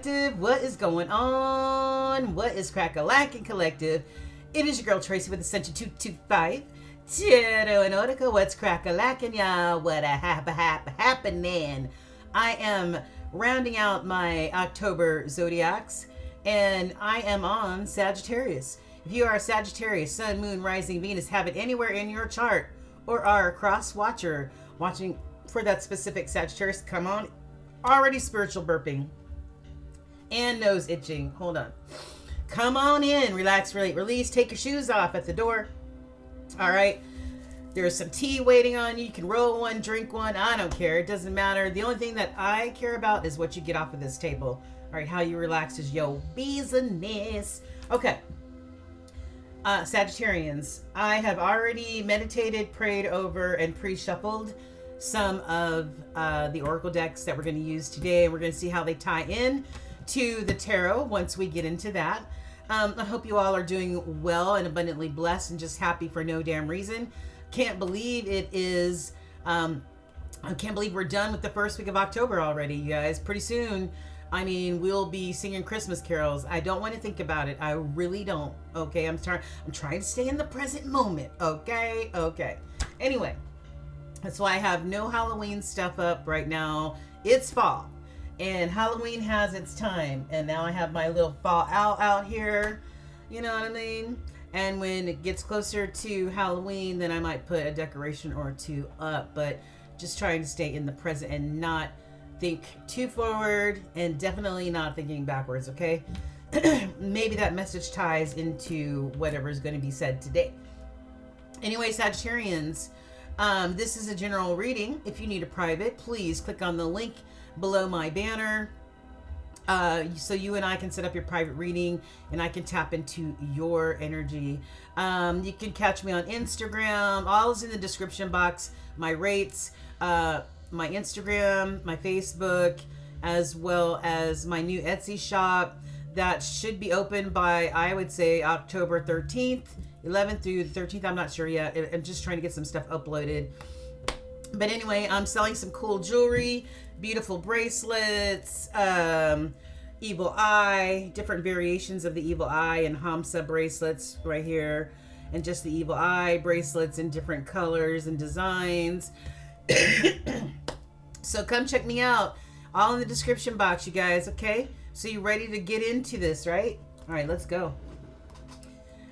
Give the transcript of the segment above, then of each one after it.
Collective, what is going on? What is crack-a-lackin' Collective? It is your girl Tracy with Ascension 225. Tarot and Oracle, what's crack-a-lackin', y'all? What a happening? I am rounding out my October zodiacs, and I am on Sagittarius. If you are a Sagittarius, Sun, Moon, Rising, Venus, have it anywhere in your chart, or are a cross-watcher watching for that specific Sagittarius, come on. Already spiritual burping and nose itching. Hold on. Come on in. Relax, relate, release. Take your shoes off at the door. All right. There's some tea waiting on you. You can roll one, drink one. I don't care. It doesn't matter. The only thing that I care about is what you get off of this table. All right. How you relax is your business. Okay. Sagittarians, I have already meditated, prayed over, and pre-shuffled some of the oracle decks that we're going to use today. We're going to see how they tie in to the tarot once we get into that. I hope you all are doing well and abundantly blessed and just happy for no damn reason. Can't believe it is, I can't believe we're done with the first week of October already, you guys. Pretty soon, I mean, we'll be singing Christmas carols. I don't want to think about it. I really don't. Okay, I'm trying to stay in the present moment. Okay. Anyway. That's why I have no Halloween stuff up right now. It's fall, and Halloween has its time, and now I have my little fall owl out here, you know what I mean? And when it gets closer to Halloween, then I might put a decoration or two up, but just trying to stay in the present and not think too forward, and definitely not thinking backwards, okay? Maybe that message ties into whatever is going to be said today. Anyway, Sagittarians, this is a general reading. If you need a private, please click on the link below my banner so you and I can set up your private reading and I can tap into your energy. You can catch me on Instagram. All is in the description box. My rates, my Instagram, my Facebook, as well as my new Etsy shop that should be open by, I would say, October 13th. 11th through the 13th, I'm not sure yet. I'm just trying to get some stuff uploaded. But anyway, I'm selling some cool jewelry, beautiful bracelets, evil eye, different variations of the evil eye and Hamsa bracelets right here, and just the evil eye bracelets in different colors and designs. So come check me out. All in the description box, you guys, okay? So you ready to get into this, right? All right, let's go.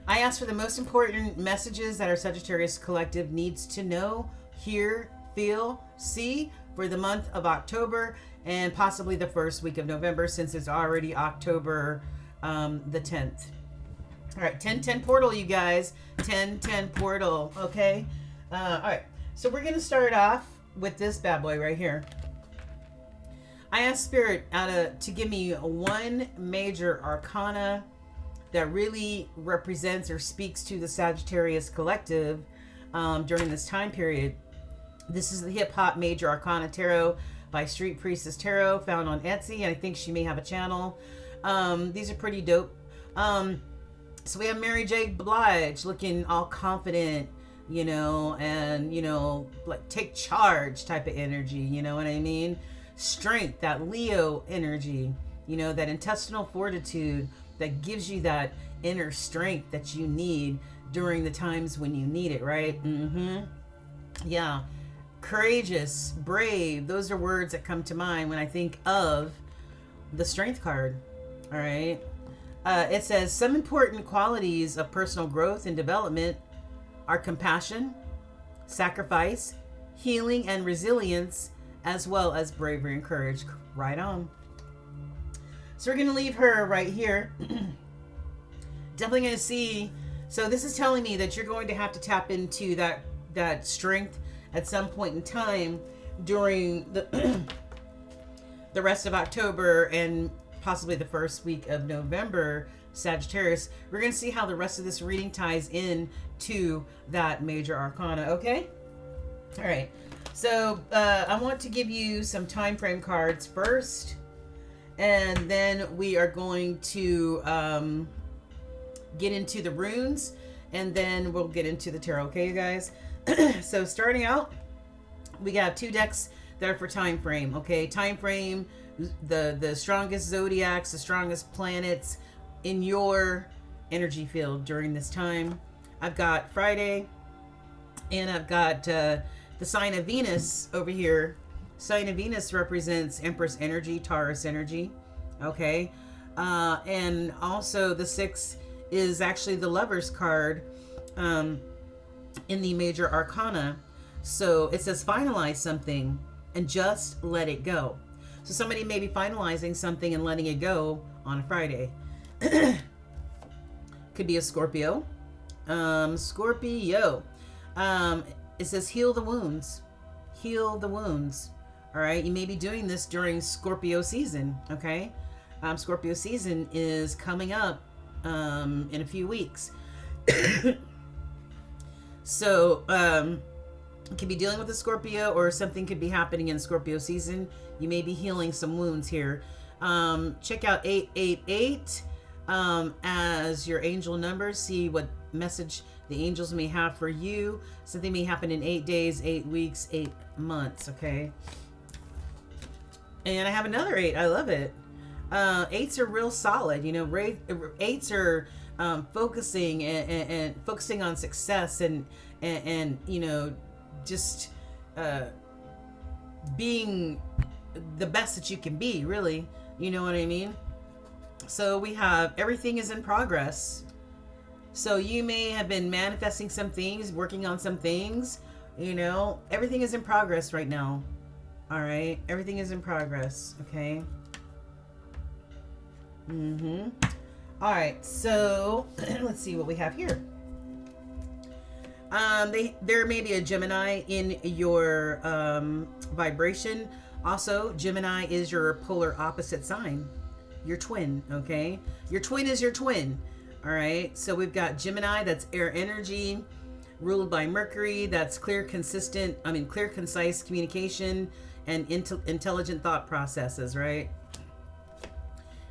I asked for the most important messages that our Sagittarius Collective needs to know, hear, feel, see for the month of October and possibly the first week of November, since it's already October the 10th. All right, 10-10 portal, you guys. 10-10 portal, okay? All right, so we're going to start off with this bad boy right here. I asked Spirit to give me one major arcana that really represents or speaks to the Sagittarius Collective during this time period. This is the Hip Hop Major Arcana Tarot by Street Priestess Tarot, found on Etsy, and I think she may have a channel. These are pretty dope. So we have Mary J. Blige looking all confident, you know, and, you know, like take charge type of energy, you know what I mean? Strength, that Leo energy, you know, that intestinal fortitude, that gives you that inner strength that you need during the times when you need it, right? Yeah. Courageous, brave. Those are words that come to mind when I think of the Strength card. All right. It says some important qualities of personal growth and development are compassion, sacrifice, healing, and resilience, as well as bravery and courage. Right on. So we're going to leave her right here. Definitely going to see. So this is telling me that you're going to have to tap into that strength at some point in time during the rest of October and possibly the first week of November, Sagittarius. We're going to see how the rest of this reading ties in to that major arcana, okay? All right. So I want to give you some time frame cards first. And then we are going to get into the runes, and then we'll get into the tarot. Okay, you guys? So starting out, we got two decks that are for time frame. Okay, time frame, the strongest zodiacs, the strongest planets in your energy field during this time. I've got Friday, and I've got the sign of Venus over here. Sign of Venus represents Empress energy, Taurus energy. Okay, and also the 6 is actually the Lover's card in the major arcana. So it says finalize something and just let it go. So somebody may be finalizing something and letting it go on a Friday. Could be a Scorpio. Scorpio. It says heal the wounds. Heal the wounds. All right. You may be doing this during Scorpio season. Okay. Scorpio season is coming up in a few weeks. So you could be dealing with a Scorpio, or something could be happening in Scorpio season. You may be healing some wounds here. Check out 888 as your angel numbers. See what message the angels may have for you. Something may happen in 8 days, 8 weeks, 8 months. Okay. And I have another 8. I love it. 8s are real solid. You know, 8s are focusing and focusing on success and you know, just being the best that you can be, really. You know what I mean? So we have everything is in progress. So you may have been manifesting some things, working on some things. You know, everything is in progress right now. All right, everything is in progress. Okay. All right, so let's see what we have here. There may be a Gemini in your vibration. Also, Gemini is your polar opposite sign, your twin. Okay, your twin is your twin. All right, so we've got Gemini, that's air energy, ruled by Mercury. That's clear, concise communication and intelligent thought processes. Right.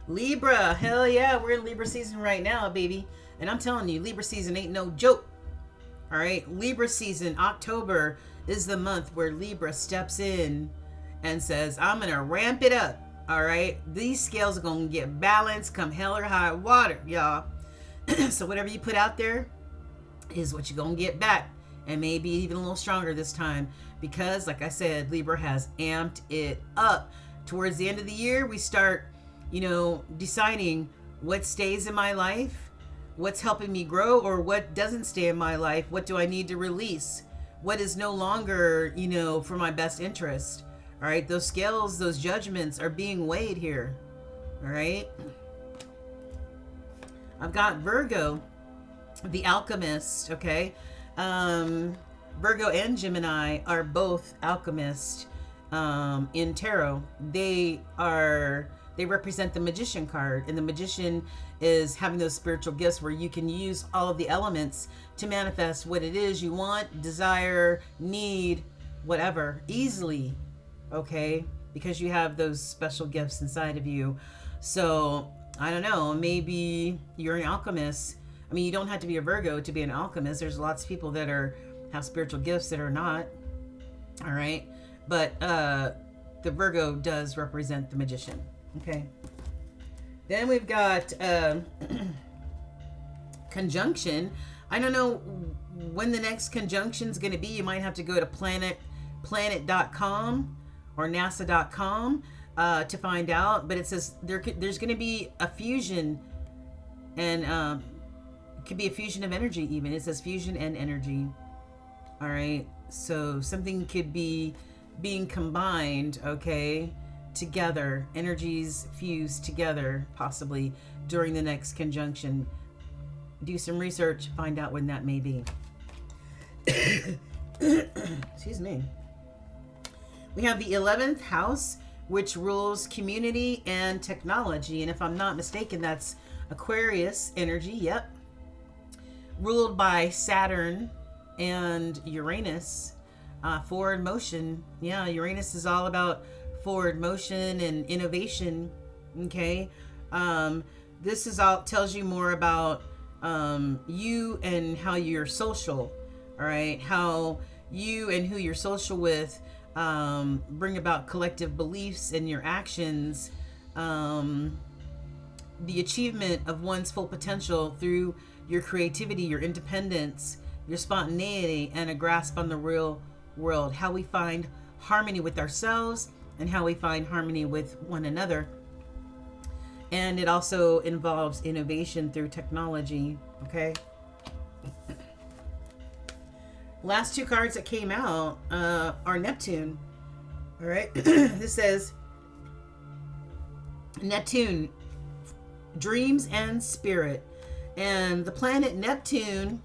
Libra, hell yeah, we're in Libra season right now, baby. And I'm telling you, Libra season ain't no joke. All right, Libra season, October is the month where Libra steps in and says, I'm gonna ramp it up. All right, these scales are gonna get balanced come hell or high water, y'all. So whatever you put out there is what you're gonna get back, and maybe even a little stronger this time, because like I said, Libra has amped it up. Towards the end of the year, we start, you know, deciding what stays in my life, what's helping me grow, or what doesn't stay in my life. What do I need to release? What is no longer, you know, for my best interest? All right, those scales, those judgments are being weighed here. All right. I've got Virgo, the alchemist. Okay. Virgo and Gemini are both alchemists in tarot. They represent the magician card, and the magician is having those spiritual gifts where you can use all of the elements to manifest what it is you want, desire, need, whatever, easily. Okay, because you have those special gifts inside of you. So I don't know, maybe you're an alchemist. I mean, you don't have to be a Virgo to be an alchemist. There's lots of people that have spiritual gifts that are not. All right, but the Virgo does represent the magician. Okay. Then we've got conjunction. I don't know when the next conjunction is going to be. You might have to go to planet.com or nasa.com to find out. But it says there's going to be a fusion, and it could be a fusion of energy even. It says fusion and energy. All right. So something could be being combined, okay, together, energies fused together, possibly during the next conjunction. Do some research, find out when that may be. Excuse me. We have the 11th house, which rules community and technology, and if I'm not mistaken, that's Aquarius energy. Yep. Ruled by Saturn and Uranus. Forward motion. Yeah, Uranus is all about forward motion and innovation. Okay. This is all tells you more about you and how you're social. All right, how you and who you're social with bring about collective beliefs and your actions, the achievement of one's full potential through your creativity, your independence, your spontaneity, and a grasp on the real world, how we find harmony with ourselves and how we find harmony with one another. And it also involves innovation through technology. Okay. Last two cards that came out are Neptune. All right. This says Neptune, dreams and spirit. And the planet Neptune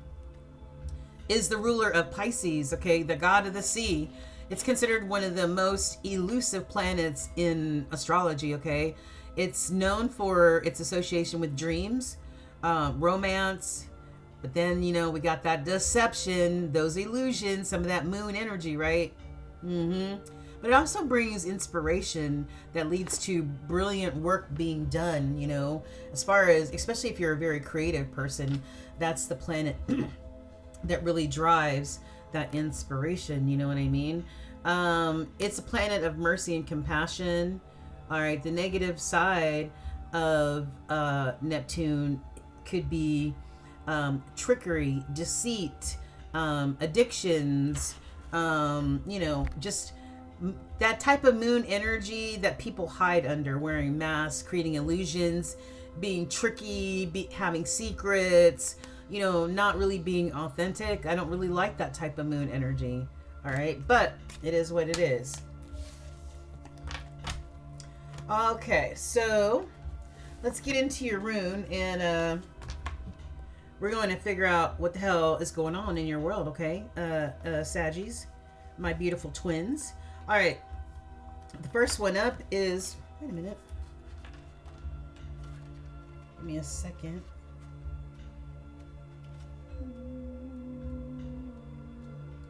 is the ruler of Pisces, okay, the god of the sea. It's considered one of the most elusive planets in astrology, okay? It's known for its association with dreams, romance, but then, you know, we got that deception, those illusions, some of that moon energy, right? But it also brings inspiration that leads to brilliant work being done, you know, as far as, especially if you're a very creative person, that's the planet that really drives that inspiration, you know what I mean? It's a planet of mercy and compassion. All right, the negative side of Neptune could be trickery, deceit, addictions, you know, just that type of moon energy that people hide under, wearing masks, creating illusions, being tricky, having secrets, you know, not really being authentic. I don't really like that type of moon energy. All right, but it is what it is. Okay, so let's get into your rune, and we're going to figure out what the hell is going on in your world, okay? Saggies, my beautiful twins. All right, the first one up is, wait a minute. Give me a second.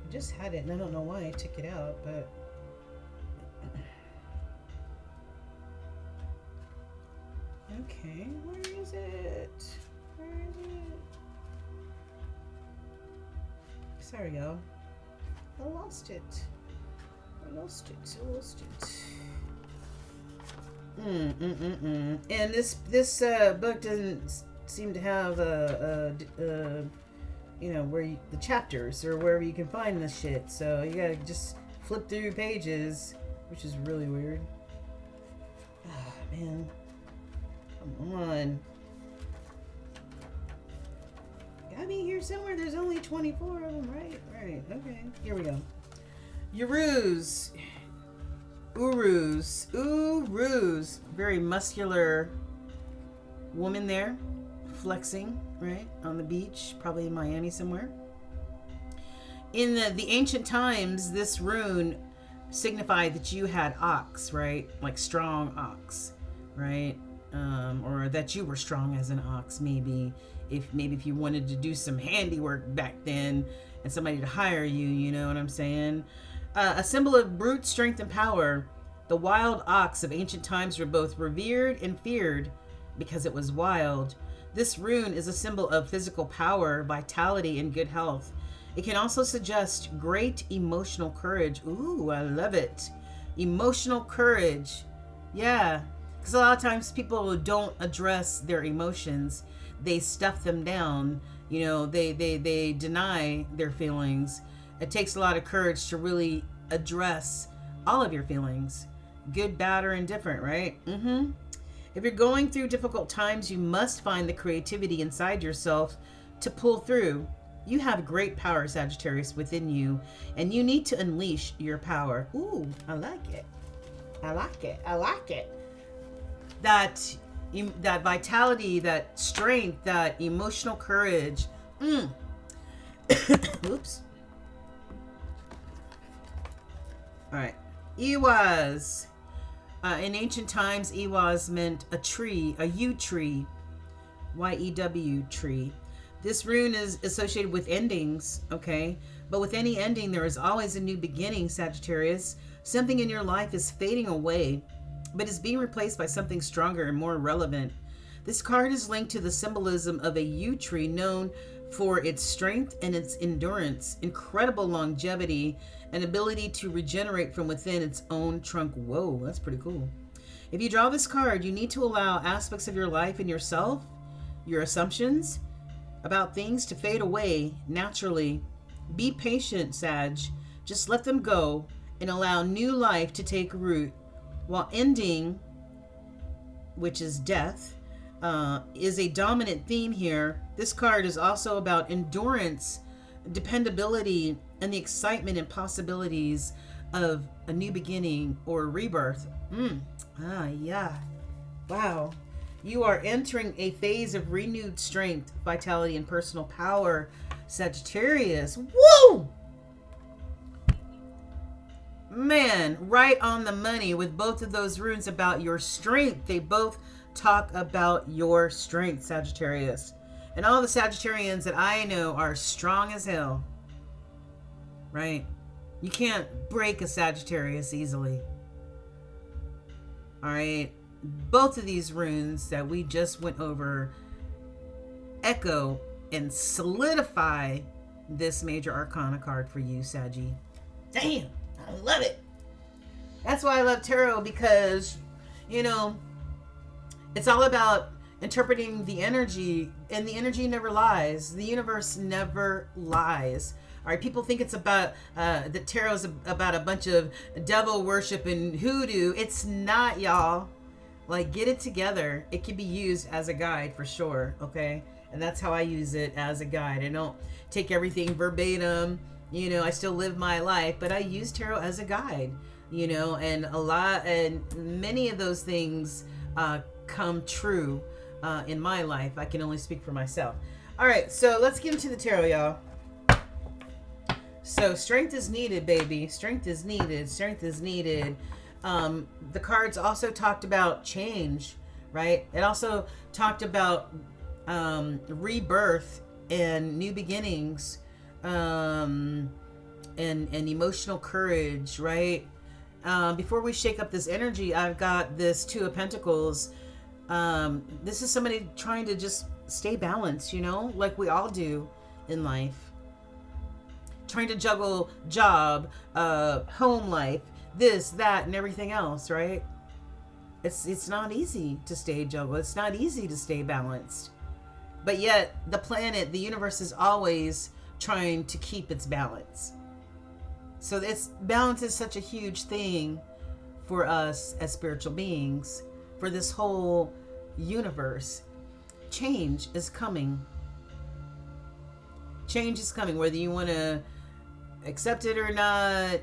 I just had it and I don't know why I took it out, but okay, where is it? Where is it? Sorry, y'all. I lost it. I lost it. And this book doesn't seem to have you know, where the chapters or wherever you can find this shit. So you gotta just flip through your pages, which is really weird. Ah, man. Come on. Gotta be here somewhere. There's only 24 of them, right? Right. Okay. Here we go. Urus. Very muscular woman there, flexing, right, on the beach, probably in Miami somewhere. In the ancient times, this rune signified that you had ox, right, like strong ox, right, or that you were strong as an ox. Maybe if you wanted to do some handiwork back then and somebody to hire you, you know what I'm saying? A symbol of brute strength and power. The wild ox of ancient times were both revered and feared because it was wild. This rune is a symbol of physical power, vitality, and good health. It can also suggest great emotional courage. Ooh, I love it. Emotional courage. Yeah, because a lot of times people don't address their emotions. They stuff them down. You know, they deny their feelings. It takes a lot of courage to really address all of your feelings. Good, bad, or indifferent, right? If you're going through difficult times, you must find the creativity inside yourself to pull through. You have great power, Sagittarius, within you, and you need to unleash your power. Ooh, I like it. I like it. I like it. That vitality, that strength, that emotional courage. Oops. All right. Iwas. In ancient times, Iwas meant a tree, a yew tree, Y-E-W tree. This rune is associated with endings, okay? But with any ending, there is always a new beginning, Sagittarius. Something in your life is fading away, but is being replaced by something stronger and more relevant. This card is linked to the symbolism of a yew tree known for its strength and its endurance, incredible longevity, an ability to regenerate from within its own trunk. Whoa, that's pretty cool. If you draw this card, you need to allow aspects of your life and yourself, your assumptions about things to fade away naturally. Be patient, Sag. Just let them go and allow new life to take root, while ending, which is death, is a dominant theme here. This card is also about endurance, dependability, and the excitement and possibilities of a new beginning or rebirth. Yeah. Wow. You are entering a phase of renewed strength, vitality, and personal power, Sagittarius. Woo! Man, right on the money with both of those runes about your strength. They both talk about your strength, Sagittarius. And all the Sagittarians that I know are strong as hell. Right? You can't break a Sagittarius easily. Alright? Both of these runes that we just went over echo and solidify this major arcana card for you, Saggy. Damn, I love it. That's why I love tarot, because, you know, it's all about interpreting the energy, and the energy never lies. The universe never lies. All right, people think it's about the tarot's about a bunch of devil worship and hoodoo. It's not, y'all. Like, get it together. It can be used as a guide for sure, okay? And that's how I use it, as a guide. I don't take everything verbatim. You know, I still live my life, but I use tarot as a guide, you know, and many of those things come true in my life. I can only speak for myself. All right, so let's get into the tarot, y'all. So strength is needed, baby. Strength is needed. Strength is needed. The cards also talked about change, right? It also talked about rebirth and new beginnings, and emotional courage, right? Before we shake up this energy, I've got this Two of Pentacles. This is somebody trying to just stay balanced, you know, like we all do in life. Trying to juggle job, home life, this, that, and everything else, right? It's not easy to stay juggle. It's not easy to stay balanced. But yet, the planet, the universe is always trying to keep its balance. So balance is such a huge thing for us as spiritual beings, for this whole universe. Change is coming. Change is coming, whether you want to accept it or not,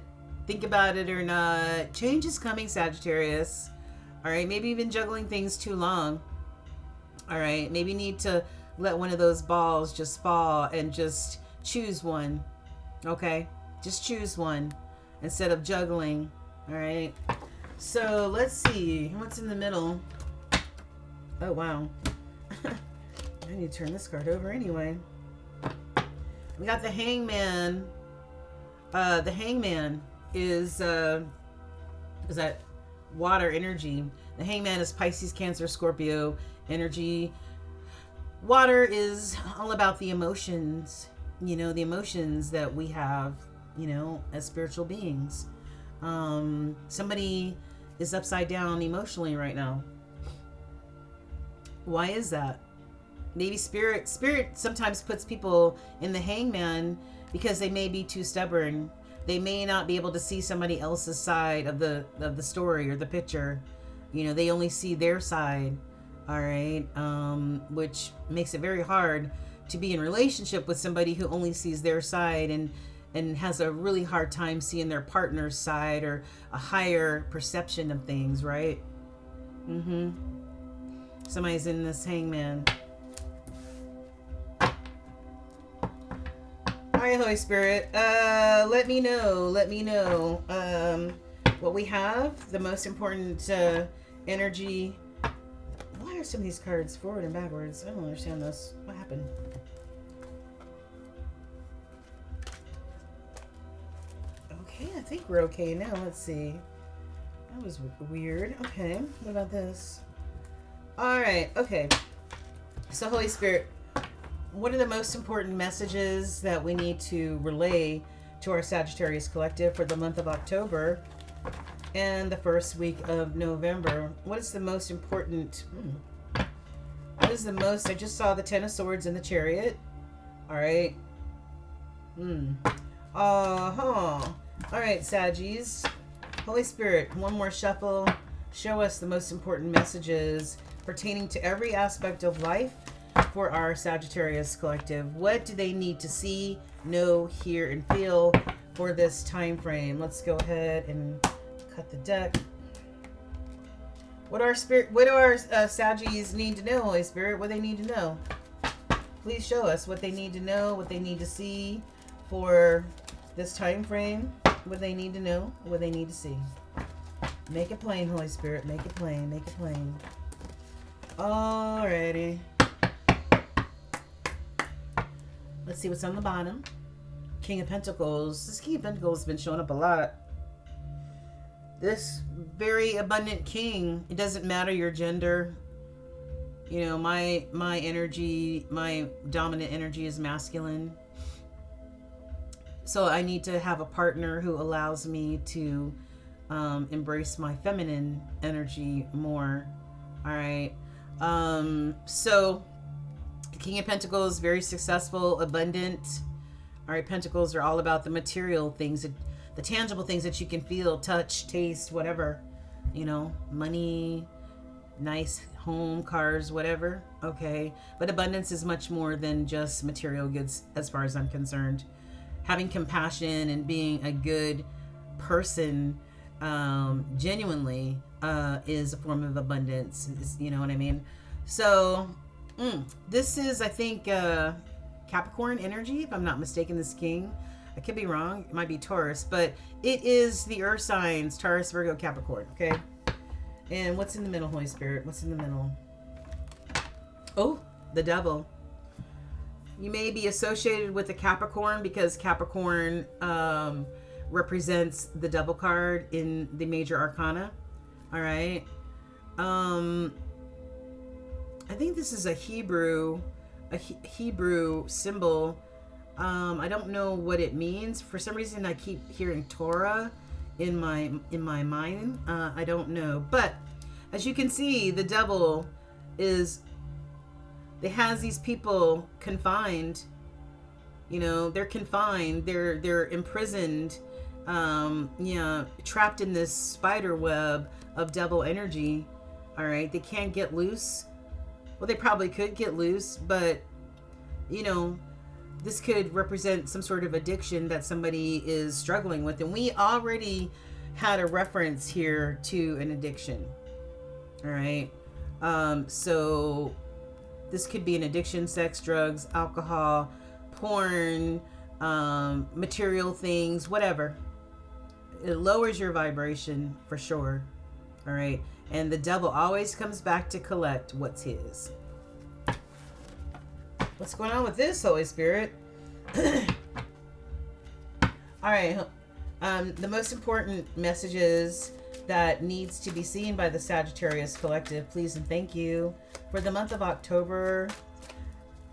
think about it or not. Change is coming, Sagittarius. All right, maybe you've been juggling things too long. All right, maybe you need to let one of those balls just fall and just choose one. Okay, just choose one instead of juggling. All right, so let's see what's in the middle. Oh wow. I need to turn this card over anyway. We got the Hangman. The Hangman is that water energy. The Hangman is Pisces, Cancer, Scorpio energy. Water is all about the emotions, you know, the emotions that we have, you know, as spiritual beings. Somebody is upside down emotionally right now. Why is that? Maybe spirit sometimes puts people in the Hangman because they may be too stubborn. They may not be able to see somebody else's side of the story or the picture. You know, they only see their side. All right, which makes it very hard to be in relationship with somebody who only sees their side and has a really hard time seeing their partner's side or a higher perception of things, right? Somebody's in this Hangman. All right, Holy Spirit, let me know what we have, the most important energy. Why are some of these cards forward and backwards? I don't understand this. What happened? Okay, I think we're okay now. Let's see. That was weird. Okay, what about this? All right, okay. So, Holy Spirit, what are the most important messages that we need to relay to our Sagittarius Collective for the month of October and the first week of November. What is the most important? What is the most? I just saw the Ten of Swords in the Chariot. All right. All right, Saggies. Holy Spirit, one more shuffle. Show us the most important messages pertaining to every aspect of life for our Sagittarius Collective. What do they need to see, know, hear, and feel for this time frame? Let's go ahead and cut the deck. What do our Saggies need to know, Holy Spirit? What they need to know? Please show us what they need to know, what they need to see for this time frame. What they need to know, what they need to see. Make it plain, Holy Spirit. Make it plain. Make it plain. Alrighty. Let's see what's on the bottom. King of Pentacles. This King of Pentacles has been showing up a lot. This very abundant king. It doesn't matter your gender. You know, my energy, my dominant energy is masculine. So I need to have a partner who allows me to embrace my feminine energy more. All right. So King of Pentacles, very successful, abundant. All right. Pentacles are all about the material things, the tangible things that you can feel, touch, taste, whatever, you know, money, nice home, cars, whatever. Okay. But abundance is much more than just material goods as far as I'm concerned. Having compassion and being a good person genuinely is a form of abundance. You know what I mean? So this is, I think, Capricorn energy, if I'm not mistaken, this king. I could be wrong. It might be Taurus, but it is the earth signs, Taurus, Virgo, Capricorn. Okay. And what's in the middle, Holy Spirit? What's in the middle? Oh, the devil. You may be associated with a Capricorn because Capricorn represents the devil card in the major arcana. All right. I think this is a Hebrew symbol. I don't know what it means. For some reason, I keep hearing Torah in my mind. I don't know. But as you can see, the devil is... It has these people confined, you know, they're confined, they're imprisoned, trapped in this spider web of devil energy. All right. They can't get loose. Well, they probably could get loose, but you know, this could represent some sort of addiction that somebody is struggling with. And we already had a reference here to an addiction. All right. So this could be an addiction, sex, drugs, alcohol, porn, material things, whatever. It lowers your vibration for sure. All right. And the devil always comes back to collect what's his. What's going on with this, Holy Spirit? All right. The most important messages that needs to be seen by the Sagittarius Collective, please and thank you. For the month of October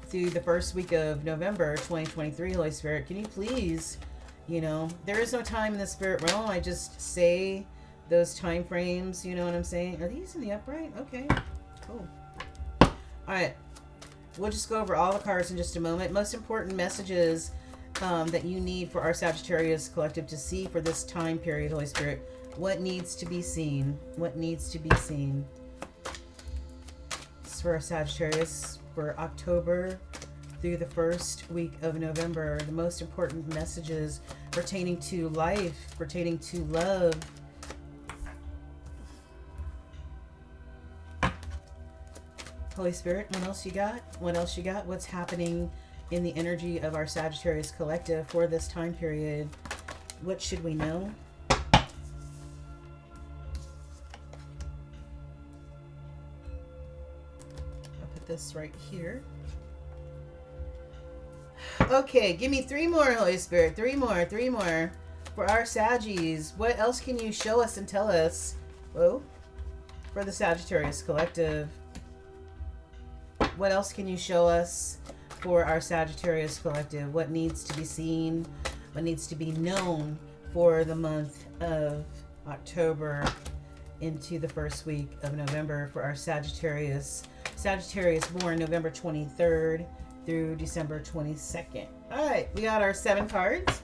through the first week of November 2023, Holy Spirit, can you please, you know, there is no time in the spirit realm. I just say those time frames, you know what I'm saying? Are these in the upright? Okay, cool. All right, we'll just go over all the cards in just a moment. Most important messages that you need for our Sagittarius Collective to see for this time period, Holy Spirit. What needs to be seen? What needs to be seen? For our Sagittarius for October through the first week of November. The most important messages pertaining to life, pertaining to love. Holy Spirit, what else you got? What else you got? What's happening in the energy of our Sagittarius Collective for this time period? What should we know? This right here. Okay, give me 3 more, Holy Spirit. 3 more for our Saggies. What else can you show us and tell us? Whoa. For the Sagittarius Collective. What else can you show us for our Sagittarius Collective? What needs to be seen? what needs to be known for the month of October into the first week of November for our Sagittarius. Sagittarius born November 23rd through December 22nd. All right, we got our 7 cards.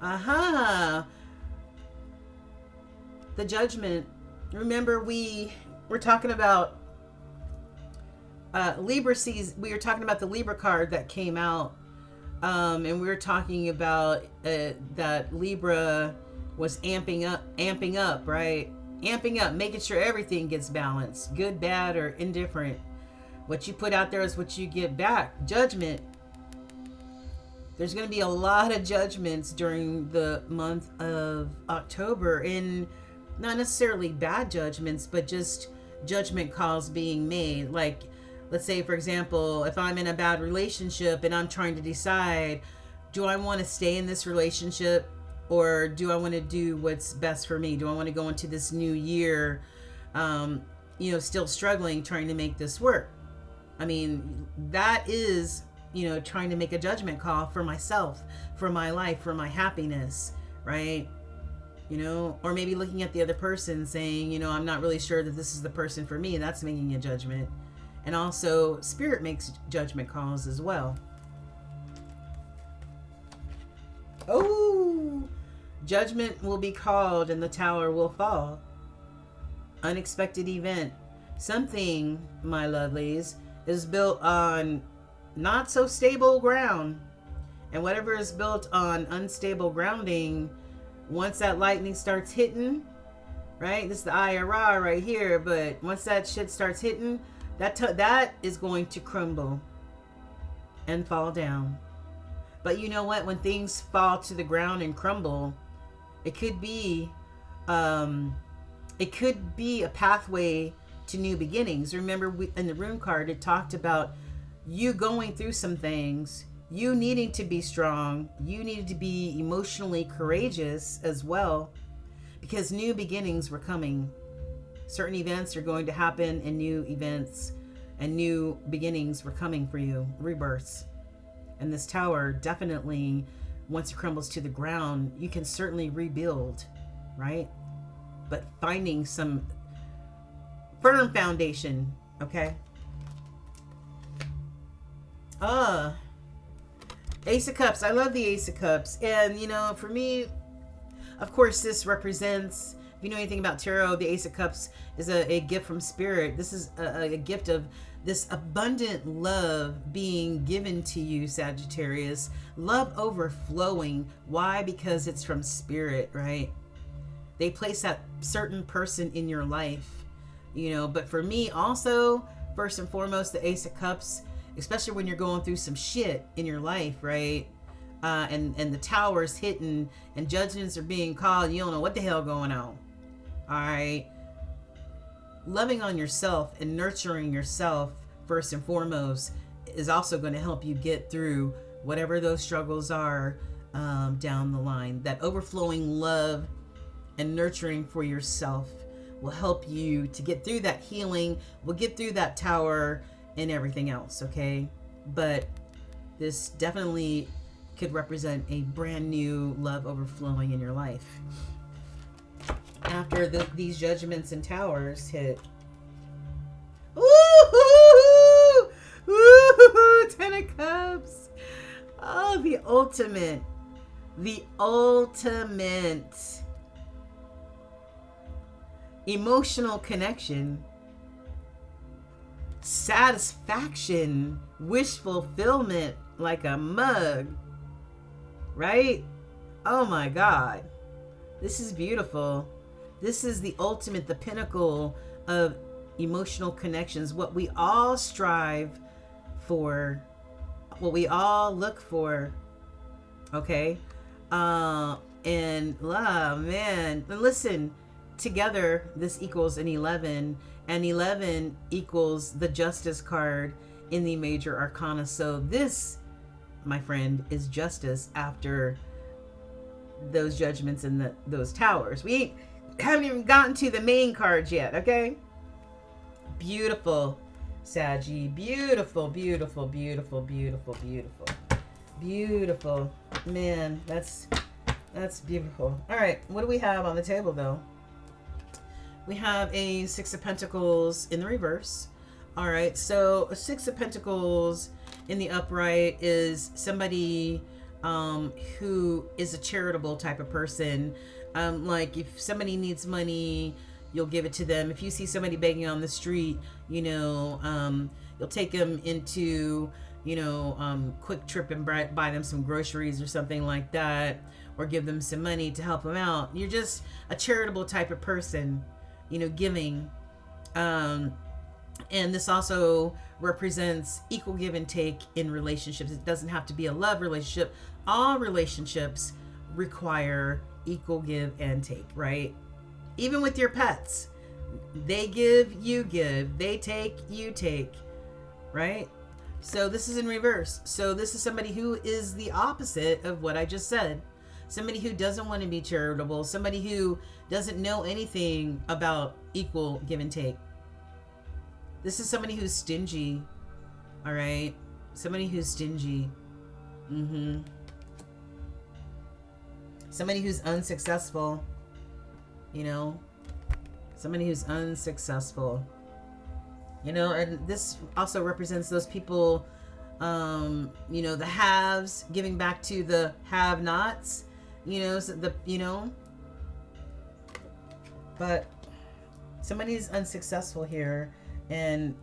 The Judgment. Remember, we were talking about Libra sees. We were talking about the Libra card that came out, and we were talking about that Libra was amping up, right? Amping up, making sure everything gets balanced, good, bad, or indifferent. What you put out there is what you get back. Judgment. There's going to be a lot of judgments during the month of October, and not necessarily bad judgments, but just judgment calls being made. Like, let's say, for example, if I'm in a bad relationship and I'm trying to decide, do I want to stay in this relationship or do I want to do what's best for me? Do I want to go into this new year, still struggling, trying to make this work? I mean, that is, trying to make a judgment call for myself, for my life, for my happiness, right? Or maybe looking at the other person saying, I'm not really sure that this is the person for me. That's making a judgment. And also, Spirit makes judgment calls as well. Oh, judgment will be called and the tower will fall. Unexpected event. Something, my lovelies, is built on not so stable ground. And whatever is built on unstable grounding, once that lightning starts hitting, right? This is the Hr right here, but once that shit starts hitting, that is going to crumble and fall down. But you know what? When things fall to the ground and crumble, it could be a pathway to new beginnings. Remember, in the rune card, it talked about you going through some things, you needing to be strong, you needed to be emotionally courageous as well, because new beginnings were coming. Certain events are going to happen, and new events and new beginnings were coming for you, rebirths. And this tower, definitely, once it crumbles to the ground, you can certainly rebuild, right? But finding some firm foundation, okay? Ace of Cups. I love the Ace of Cups. And, for me, of course, this represents, if you know anything about tarot, the Ace of Cups is a gift from Spirit. This is a gift of this abundant love being given to you, Sagittarius. Love overflowing. Why? Because it's from Spirit, right? They place that certain person in your life, But for me, also, first and foremost, the Ace of Cups, especially when you're going through some shit in your life, right? And the tower's hitting and judgments are being called. You don't know what the hell going on. All right. Loving on yourself and nurturing yourself first and foremost is also going to help you get through whatever those struggles are down the line. That overflowing love and nurturing for yourself will help you to get through that healing, will get through that tower and everything else, okay? But this definitely could represent a brand new love overflowing in your life. After these judgments and towers hit. Woo-hoo! Woo-hoo! 10 of Cups. Oh, the ultimate. The ultimate. Emotional connection. Satisfaction. Wish fulfillment like a mug. Right? Oh my God. This is beautiful. This is the ultimate, the pinnacle of emotional connections. What we all strive for. What we all look for. Okay? And love, man. And listen, together this equals an 11. And 11 equals the Justice card in the major arcana. So this, my friend, is justice after those judgments and those towers. We haven't even gotten to the main cards yet, okay? Beautiful, Saggy. Beautiful, beautiful, beautiful, beautiful, beautiful. Beautiful. Man, that's beautiful. All right, what do we have on the table though? We have a Six of Pentacles in the reverse. All right, so a Six of Pentacles in the upright is somebody who is a charitable type of person. Like if somebody needs money, you'll give it to them. If you see somebody begging on the street, you know, you'll take them into, you know, Quick Trip and buy them some groceries or something like that, or give them some money to help them out. You're just a charitable type of person, you know, giving. And this also represents equal give and take in relationships. It doesn't have to be a love relationship. All relationships require equal give and take, right? Even with your pets, they give, you give, they take, you take, right? So this is in reverse. So this is somebody who is the opposite of what I just said. Somebody who doesn't want to be charitable, somebody who doesn't know anything about equal give and take. This is somebody who's stingy, all right? Somebody who's stingy. Somebody who's unsuccessful, you know? Somebody who's unsuccessful. You know, and this also represents those people, you know, the haves giving back to the have-nots, you know, so but somebody's unsuccessful here and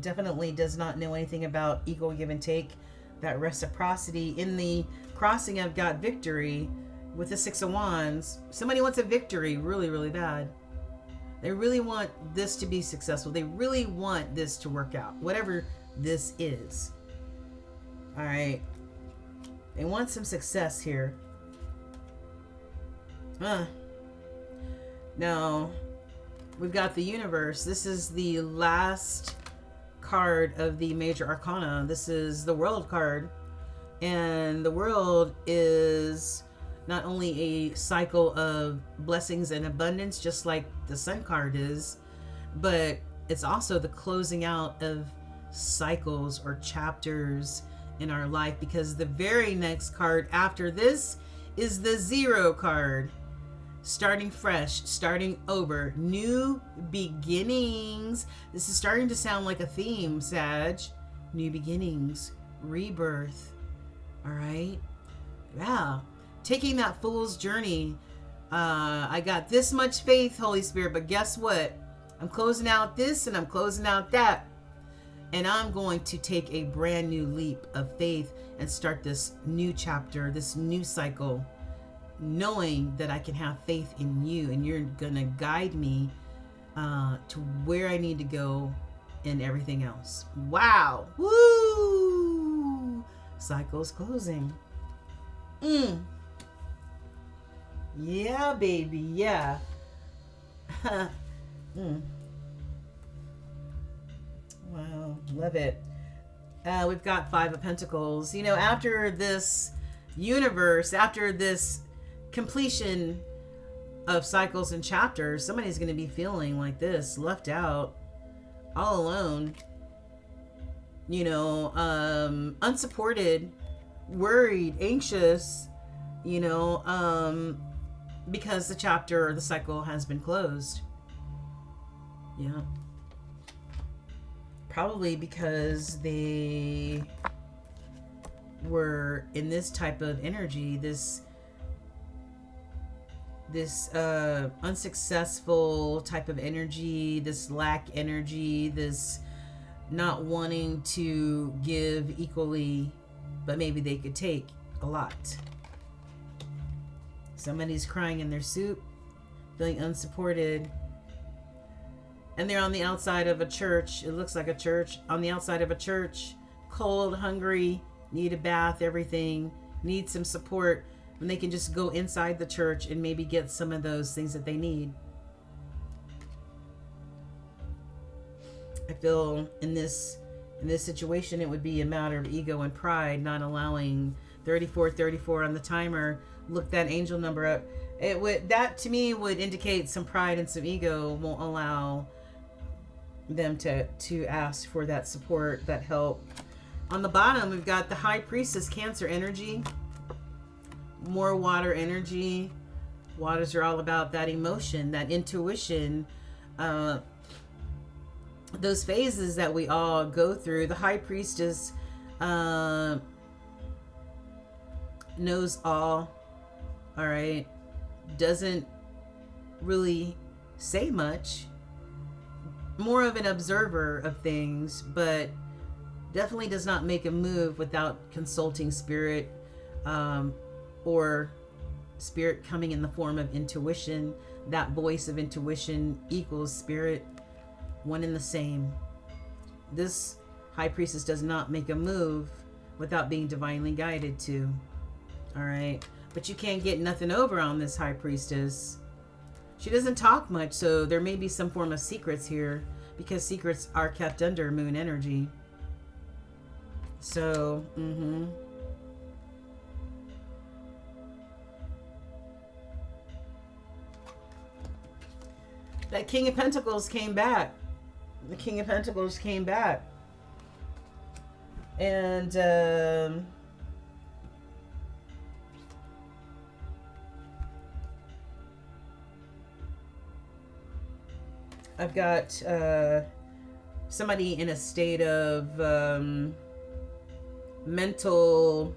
definitely does not know anything about equal give and take, that reciprocity. In the crossing, I've got victory with the Six of Wands. Somebody wants a victory really, really bad. They really want this to be successful. They really want this to work out, whatever this is. All right. They want some success here. Now, we've got the universe. This is the last card of the major arcana. This is the world card. And the world is not only a cycle of blessings and abundance, just like the sun card is, but it's also the closing out of cycles or chapters in our life, because the very next card after this is the Zero card. Starting fresh, starting over, new beginnings. This is starting to sound like a theme, Sag. New beginnings, rebirth. All right? Yeah. Taking that fool's journey. I got this much faith, Holy Spirit, but guess what? I'm closing out this and I'm closing out that. And I'm going to take a brand new leap of faith and start this new chapter, this new cycle, knowing that I can have faith in you and you're going to guide me to where I need to go and everything else. Wow. Woo! Cycle's closing. Yeah, baby. Yeah. Wow. Love it. We've got Five of Pentacles. You know, after this universe, after this completion of cycles and chapters, somebody's going to be feeling like this, left out, all alone, you know, unsupported, worried, anxious, you know, because the chapter or the cycle has been closed. Yeah. Probably because they were in this type of energy, this unsuccessful type of energy, this lack energy, this not wanting to give equally, but maybe they could take a lot. Somebody's crying in their soup, feeling unsupported, and they're on the outside of a church. It looks like a church. On the outside of a church, cold, hungry, need a bath, everything, need some support. And they can just go inside the church and maybe get some of those things that they need. I feel in this situation, it would be a matter of ego and pride, not allowing 3434 on the timer. Look that angel number up. That to me would indicate some pride and some ego won't allow them to ask for that support, that help. On the bottom, we've got the High Priestess, Cancer energy. More water energy. Waters are all about that emotion, that intuition, those phases that we all go through. The High Priestess knows all right, doesn't really say much, more of an observer of things, but definitely does not make a move without consulting spirit, or spirit coming in the form of intuition. That voice of intuition equals spirit, one and the same. This High Priestess does not make a move without being divinely guided to. All right, but you can't get nothing over on this High Priestess. She doesn't talk much, so there may be some form of secrets here, because secrets are kept under moon energy. So, that King of Pentacles came back. The King of Pentacles came back. And I've got somebody in a state of a mental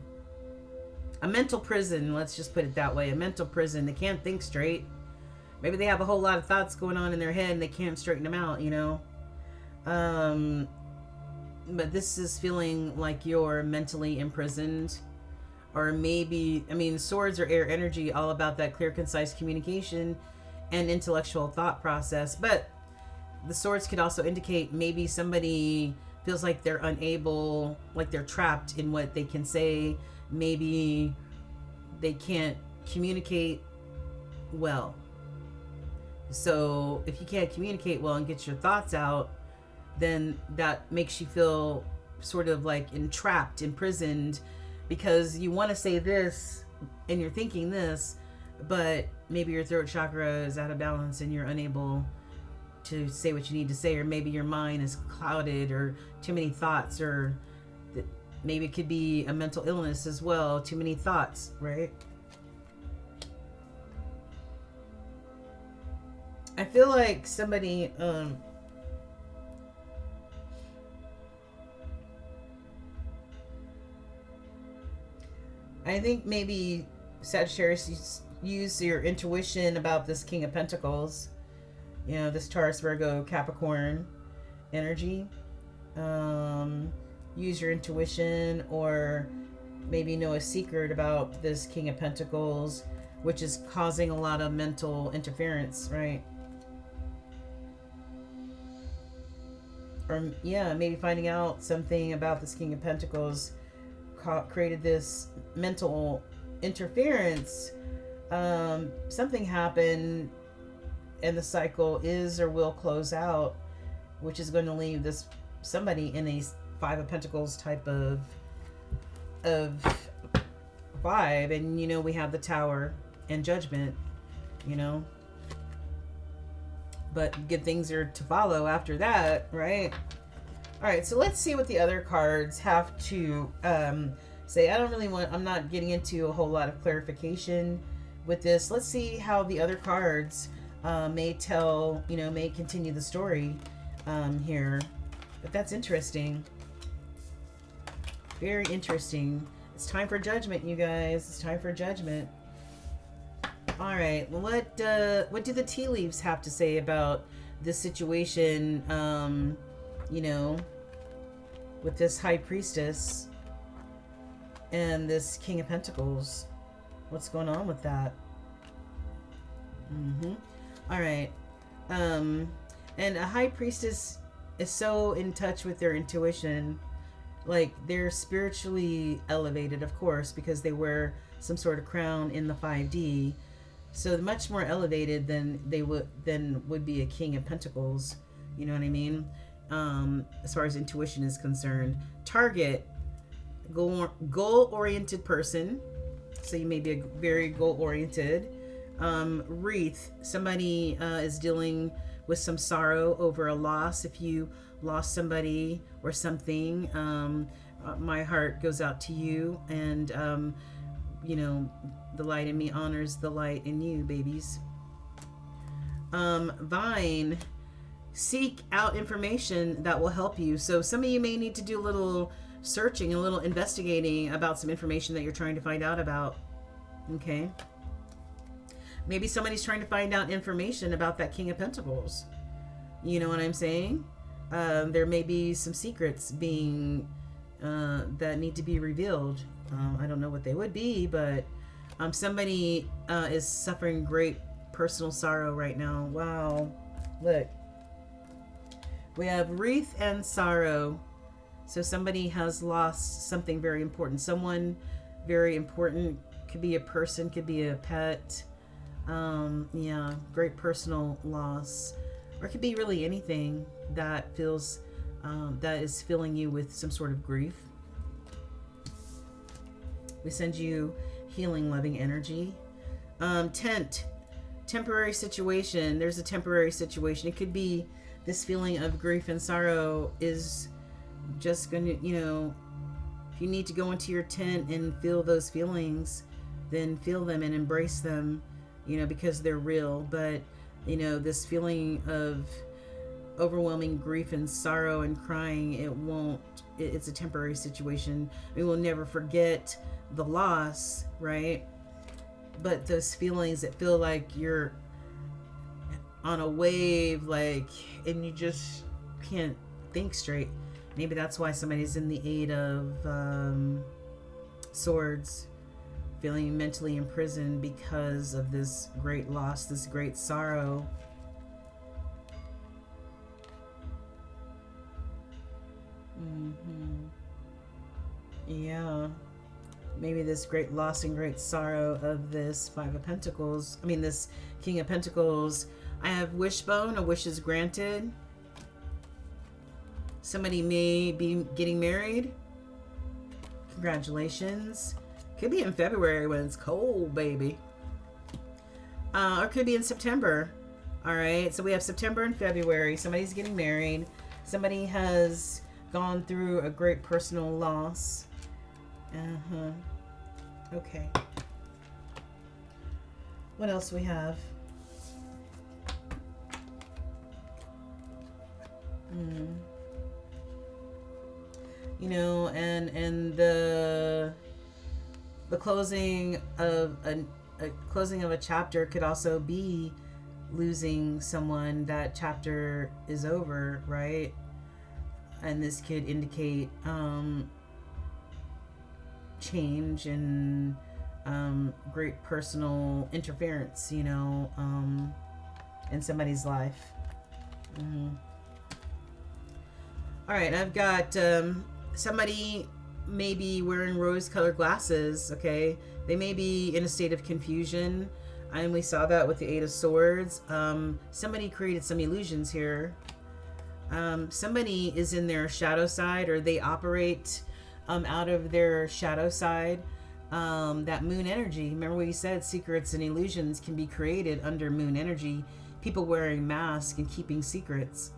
prison. Let's just put it that way. A mental prison. They can't think straight. Maybe they have a whole lot of thoughts going on in their head and they can't straighten them out, you know. But this is feeling like you're mentally imprisoned. Or maybe, I mean, swords are air energy, all about that clear, concise communication and intellectual thought process. But the swords could also indicate maybe somebody feels like they're unable, like they're trapped in what they can say. Maybe they can't communicate well. So if you can't communicate well and get your thoughts out, then that makes you feel sort of like entrapped, imprisoned, because you want to say this and you're thinking this, but maybe your throat chakra is out of balance and you're unable to say what you need to say, or maybe your mind is clouded, or too many thoughts, or maybe it could be a mental illness as well, too many thoughts, right? I feel like somebody I think maybe Sagittarius use your intuition about this King of Pentacles, you know, this Taurus, Virgo, Capricorn energy. Use your intuition, or maybe know a secret about this King of Pentacles, which is causing a lot of mental interference, right? Or yeah, maybe finding out something about this King of Pentacles created this mental interference. Something happened and the cycle is or will close out, which is going to leave this somebody in a Five of Pentacles type of vibe. And you know, we have the Tower and Judgment, you know, but good things are to follow after that, right? All right, so let's see what the other cards have to say. I'm not getting into a whole lot of clarification with this. Let's see how the other cards may tell, you know, may continue the story here. But that's interesting. Very interesting. It's time for judgment, you guys. It's time for judgment. All right, well, what do the tea leaves have to say about this situation, you know, with this High Priestess and this King of Pentacles? What's going on with that? All right. And a High Priestess is so in touch with their intuition. Like, they're spiritually elevated, of course, because they wear some sort of crown in the 5D. So much more elevated than would be a King of Pentacles. You know what I mean? As far as intuition is concerned. Target, goal-oriented person. So you may be a very goal-oriented. Wreath, somebody is dealing with some sorrow over a loss. If you lost somebody or something, my heart goes out to you, and you know, the light in me honors the light in you, babies. Vine, seek out information that will help you. So some of you may need to do a little searching, a little investigating about some information that you're trying to find out about. Okay. Maybe somebody's trying to find out information about that King of Pentacles. You know what I'm saying? There may be some secrets being that need to be revealed. I don't know what they would be, but somebody is suffering great personal sorrow right now. Wow. Look. We have wreath and sorrow. So somebody has lost something very important. Someone very important. Could be a person, could be a pet. Yeah, great personal loss. Or it could be really anything that feels, that is filling you with some sort of grief. We send you healing, loving energy. Temporary situation. There's a temporary situation. It could be this feeling of grief and sorrow is just going to, you know, if you need to go into your tent and feel those feelings, then feel them and embrace them, you know, because they're real. But, you know, this feeling of overwhelming grief and sorrow and crying, it's a temporary situation. We will never forget the loss, right? But those feelings that feel like you're on a wave, like, and you just can't think straight. Maybe that's why somebody's in the Eight of Swords, feeling mentally imprisoned because of this great loss, this great sorrow. Yeah. Maybe this great loss and great sorrow of this Five of Pentacles. I mean, this King of Pentacles. I have wishbone, a wish is granted. Somebody may be getting married. Congratulations. Could be in February when it's cold, baby. Or could be in September. All right, so we have September and February. Somebody's getting married. Somebody has gone through a great personal loss. Okay. What else we have? You know, and the closing of a chapter could also be losing someone. That chapter is over, right? And this could indicate change and great personal interference, you know, in somebody's life. All right, I've got somebody maybe wearing rose-colored glasses. Okay, they may be in a state of confusion, and we saw that with the Eight of Swords. Somebody created some illusions here. Somebody is in their shadow side, or they operate out of their shadow side. That moon energy. Remember we said secrets and illusions can be created under moon energy. People wearing masks and keeping secrets.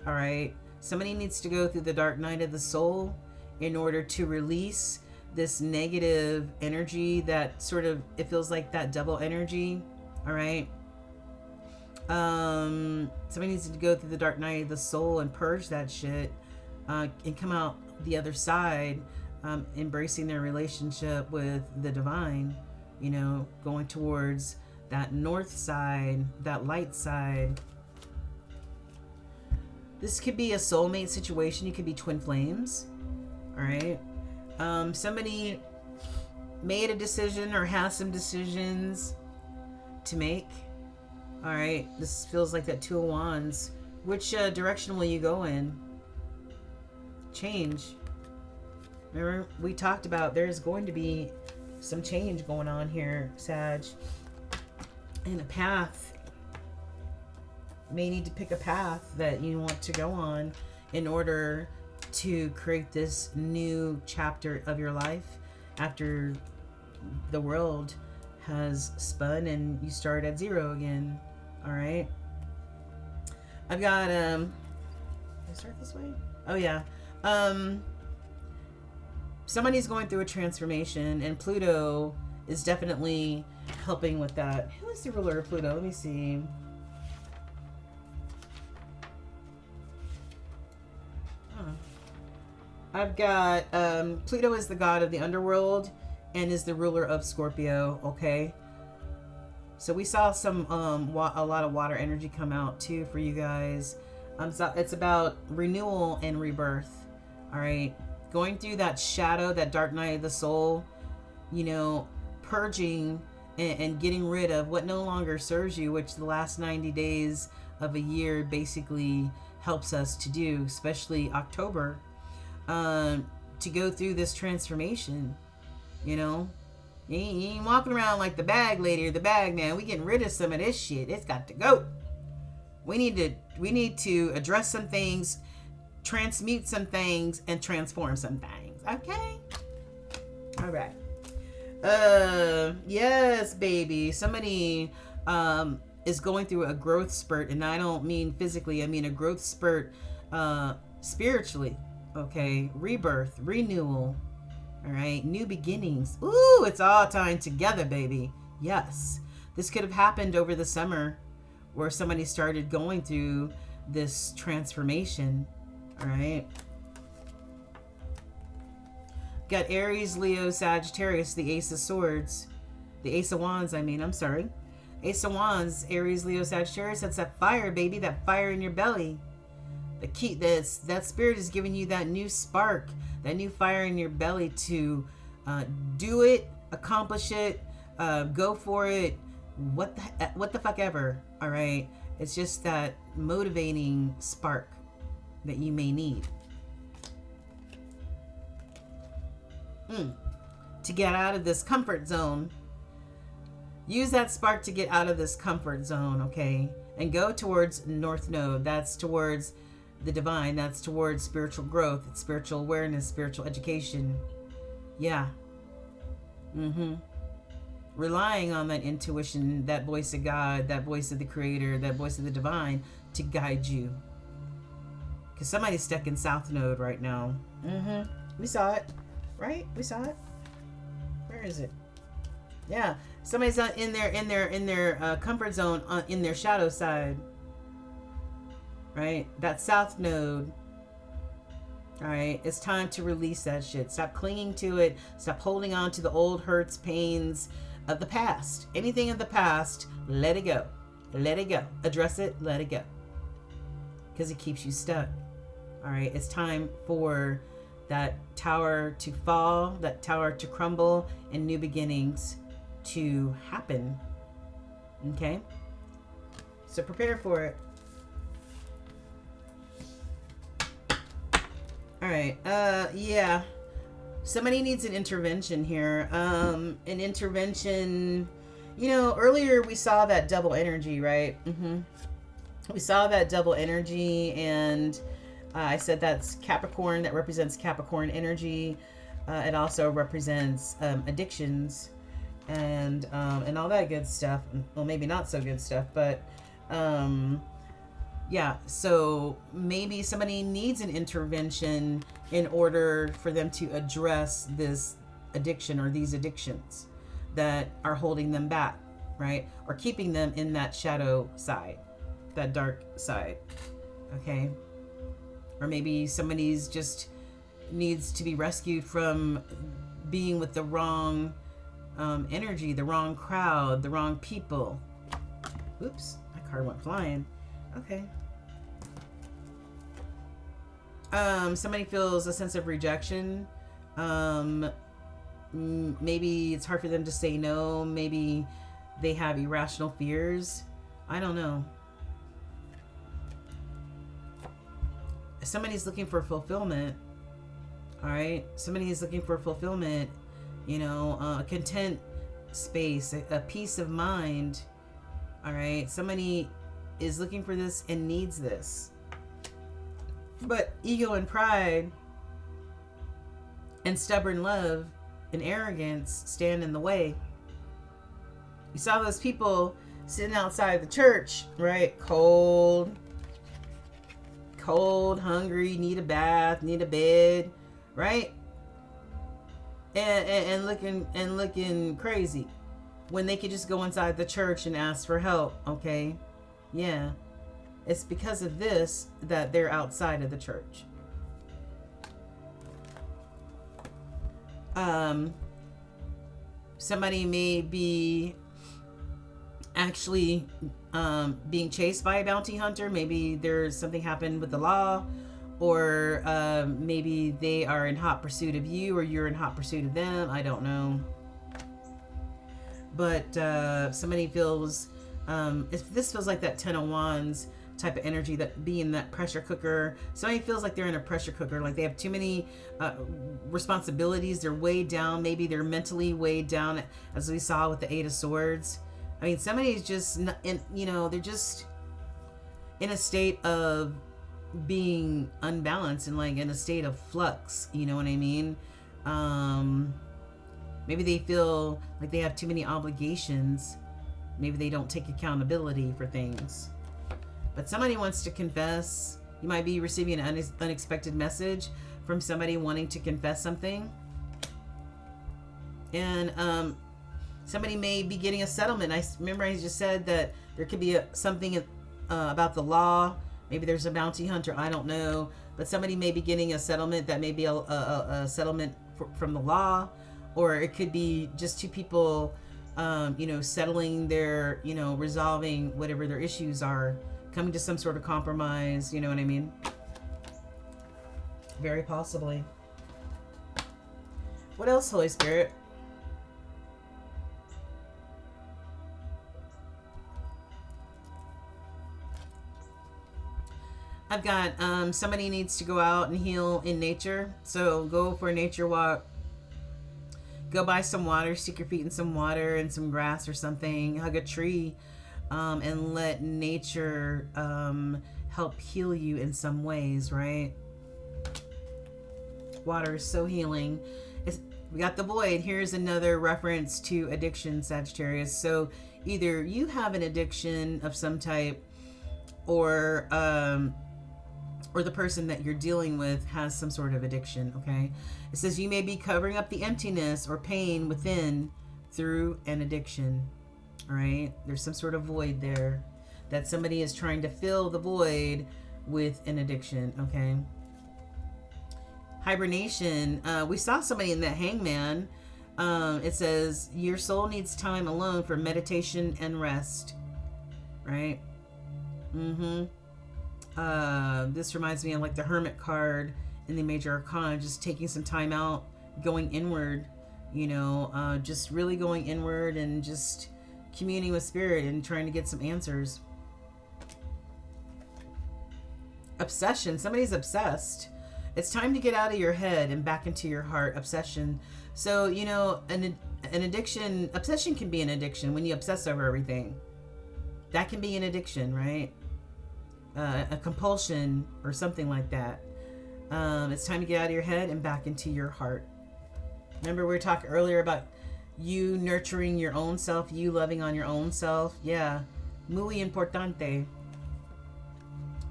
All right. Somebody needs to go through the dark night of the soul in order to release this negative energy that sort of, it feels like that double energy. All right. Somebody needs to go through the dark night of the soul and purge that shit, and come out the other side, embracing their relationship with the divine, you know, going towards that north side, that light side. This could be a soulmate situation. You could be twin flames. All right. Somebody made a decision or has some decisions to make. All right. This feels like that Two of Wands. Which direction will you go in? Change. Remember, we talked about there's going to be some change going on here, Sag. And a path. May need to pick a path that you want to go on in order to create this new chapter of your life after the world has spun and you start at zero again. All right. I've got, can I start this way? Oh yeah. somebody's going through a transformation, and Pluto is definitely helping with that. Who is the ruler of Pluto? Let me see. I've got Pluto is the god of the underworld and is the ruler of Scorpio. Okay, so we saw some a lot of water energy come out too for you guys. So it's about renewal and rebirth. All right, going through that shadow, that dark night of the soul, you know, purging and getting rid of what no longer serves you, which the last 90 days of a year basically helps us to do, especially October, to go through this transformation. You know, you ain't walking around like the bag lady or the bag man. We getting rid of some of this shit. It's got to go. We need to address some things, transmute some things, and transform some things. Okay? All right. Yes, baby. Somebody is going through a growth spurt, and I don't mean physically, I mean a growth spurt spiritually. Okay? Rebirth, renewal. All right? New beginnings. Ooh, it's all tying together, baby. Yes. This could have happened over the summer, where somebody started going through this transformation. All right. Got Aries, Leo, Sagittarius, the Ace of Swords. The Ace of Wands, I'm sorry. Ace of Wands, Aries, Leo, Sagittarius. That's that fire, baby. That fire in your belly. The key, that spirit is giving you that new spark, that new fire in your belly to do it, accomplish it, go for it. What the fuck ever. All right, it's just that motivating spark that you may need to get out of this comfort zone. Use that spark to get out of this comfort zone, okay, and go towards North Node. That's towards the divine. That's towards spiritual growth, spiritual awareness, spiritual education. Yeah. Relying on that intuition, that voice of God, that voice of the creator, that voice of the divine to guide you. Because somebody's stuck in South Node right now. We saw it, right? We saw it. Where is it? Yeah, somebody's in their comfort zone, in their shadow side. Right, that South Node. All right, it's time to release that shit. Stop clinging to it. Stop holding on to the old hurts, pains of the past. Anything of the past, let it go. Let it go. Address it, let it go. Because it keeps you stuck. All right, it's time for that tower to fall, that tower to crumble, and new beginnings to happen. Okay? So prepare for it. All right, yeah. Somebody needs an intervention here. An intervention, you know, earlier we saw that double energy, right? We saw that double energy, and I said that's Capricorn. That represents Capricorn energy. It also represents addictions and all that good stuff. Well, maybe not so good stuff, but yeah, so maybe somebody needs an intervention in order for them to address this addiction or these addictions that are holding them back, right? Or keeping them in that shadow side, that dark side, okay? Or maybe somebody's just needs to be rescued from being with the wrong energy, the wrong crowd, the wrong people. Oops, that card went flying. Okay. Somebody feels a sense of rejection. Maybe it's hard for them to say no. Maybe they have irrational fears. I don't know. Somebody's looking for fulfillment. All right. Somebody is looking for fulfillment. You know, a content space, a peace of mind. All right. Somebody is looking for this and needs this. But ego and pride and stubborn love and arrogance stand in the way. You saw those people sitting outside the church, right? Cold, hungry, need a bath, need a bed, right? and looking crazy when they could just go inside the church and ask for help. Okay, yeah, it's because of this that they're outside of the church. Somebody may be actually being chased by a bounty hunter. Maybe there's something happened with the law, or maybe they are in hot pursuit of you, or you're in hot pursuit of them. I don't know. But somebody feels, if this feels like that Ten of Wands type of energy, that being that pressure cooker. Somebody feels like they're in a pressure cooker, like they have too many responsibilities. They're weighed down. Maybe they're mentally weighed down, as we saw with the Eight of Swords. I mean, somebody's just in, they're just in a state of being unbalanced and like in a state of flux. You know what I mean? Maybe they feel like they have too many obligations. Maybe they don't take accountability for things. But somebody wants to confess. You might be receiving an unexpected message from somebody wanting to confess something. And somebody may be getting a settlement. I remember I just said that there could be something about the law. Maybe there's a bounty hunter. I don't know. But somebody may be getting a settlement that may be a settlement from the law. Or it could be just two people, settling their, resolving whatever their issues are. Coming to some sort of compromise, you know what I mean? Very possibly. What else, Holy Spirit? I've got somebody needs to go out and heal in nature. So go for a nature walk. Go buy some water, stick your feet in some water and some grass or something. Hug a tree. And let nature help heal you in some ways, right? Water is so healing. We got the void. Here's another reference to addiction, Sagittarius. So either you have an addiction of some type, or the person that you're dealing with has some sort of addiction, okay? It says you may be covering up the emptiness or pain within through an addiction. All right, there's some sort of void there that somebody is trying to fill the void with an addiction. Okay, hibernation. We saw somebody in that Hangman. It says your soul needs time alone for meditation and rest. Right. This reminds me of like the Hermit card in the Major Arcana, just taking some time out, going inward. Just really going inward and just communing with spirit and trying to get some answers. Obsession. Somebody's obsessed. It's time to get out of your head and back into your heart. Obsession. So, an addiction, obsession can be an addiction when you obsess over everything. That can be an addiction, right? A compulsion or something like that. It's time to get out of your head and back into your heart. Remember we were talking earlier about you nurturing your own self, you loving on your own self. Yeah. Muy importante.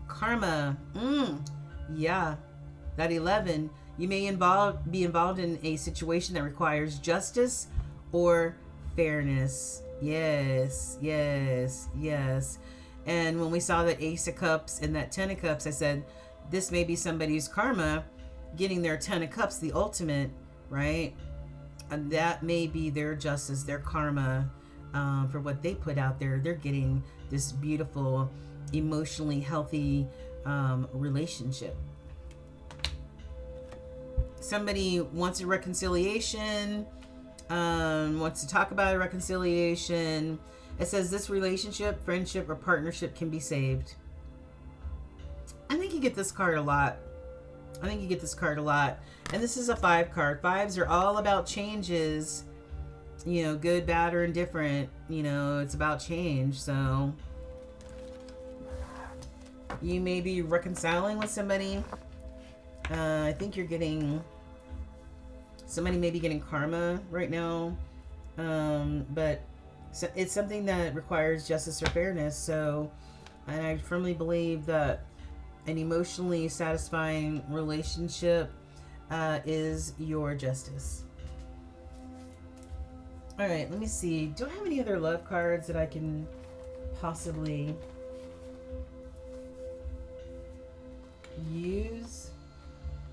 Karma. Yeah. That 11. You may be involved in a situation that requires justice or fairness. Yes. And when we saw that Ace of Cups and that Ten of Cups, I said, this may be somebody's karma getting their Ten of Cups, the ultimate, right? And that may be their justice, their karma for what they put out there. They're getting this beautiful, emotionally healthy relationship. Somebody wants a reconciliation, wants to talk about a reconciliation. It says this relationship, friendship, or partnership can be saved. I think you get this card a lot. And this is a 5 card. 5s are all about changes, good, bad, or indifferent. It's about change. So you may be reconciling with somebody. I think you're getting, somebody may be getting karma right now. But it's something that requires justice or fairness. So, and I firmly believe that an emotionally satisfying relationship is your justice. All right, let me see. Do I have any other love cards that I can possibly use?